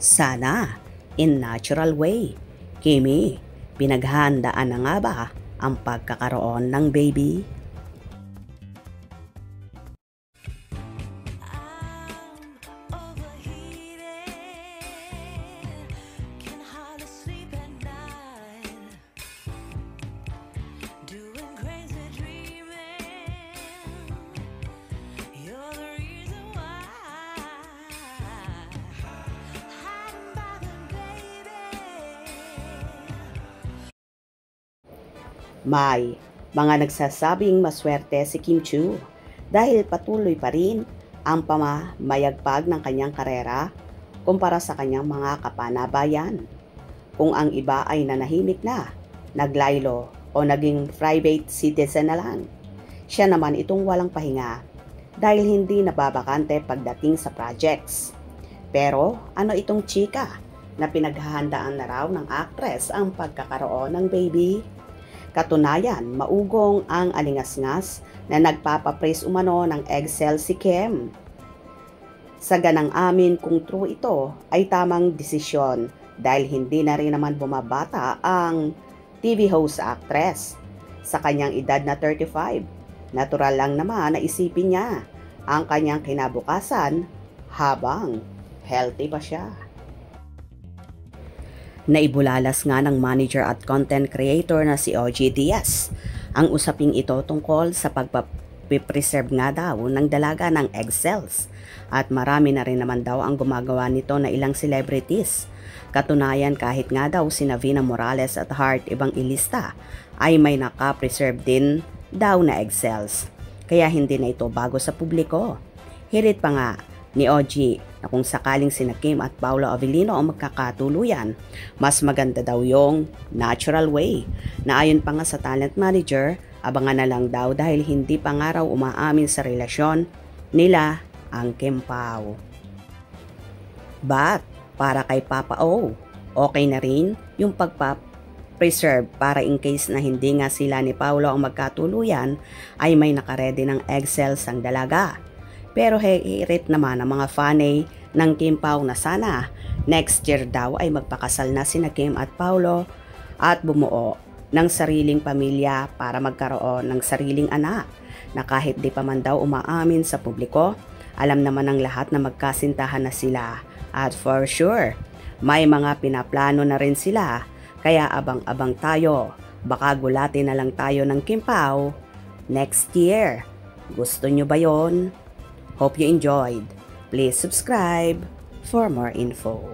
Sana, in natural way. Kimi, pinaghandaan na nga ba ang pagkakaroon ng baby? May mga nagsasabing maswerte si Kim Chiu dahil patuloy pa rin ang pamamayagpag ng kanyang karera kumpara sa kanyang mga kapanabayan. Kung ang iba ay nanahimik na, naglaylo o naging private citizen na lang, siya naman itong walang pahinga dahil hindi nababakante pagdating sa projects. Pero ano itong chika na pinaghahandaan na raw ng actress ang pagkakaroon ng baby? Katunayan, maugong ang alingasngas na nagpapapraise umano ng egg-cell si Kim. Sa ganang amin kung true ito ay tamang desisyon dahil hindi na rin naman bumabata ang TV host sa actress. Sa kanyang edad na 35, natural lang naman na isipin niya ang kanyang kinabukasan habang healthy pa siya. Naibulalas nga ng manager at content creator na si OG Diaz ang usaping ito tungkol sa pagpapreserve nga daw ng dalaga ng egg cells at marami na rin naman daw ang gumagawa nito na ilang celebrities. Katunayan kahit nga daw sina Vina Morales at Heart ibang ilista ay may naka-preserve din daw na egg cells. Kaya hindi na ito bago sa publiko. Hirit pa nga ni OG na kung sakaling sina Kim at Paolo Avellino ang magkakatuluyan, mas maganda daw yung natural way, na ayon pa nga sa talent manager, abangan na lang daw dahil hindi pa nga raw umaamin sa relasyon nila ang Kim Pao. But para kay Papa O, okay na rin yung pagpa-preserve para in case na hindi nga sila ni Paolo ang magkatuluyan ay may nakaredy ng egg cells ang dalaga. Pero hirit naman ang mga fanay ng Kim Pao na sana next year daw ay magpakasal na sina Kim at Paolo at bumuo ng sariling pamilya para magkaroon ng sariling anak na kahit di pa man daw umaamin sa publiko, alam naman ng lahat na magkasintahan na sila at for sure may mga pinaplano na rin sila kaya abang-abang tayo, baka gulatin na lang tayo ng Kim Pao next year. Gusto nyo ba yon? Hope you enjoyed. Please subscribe for more info.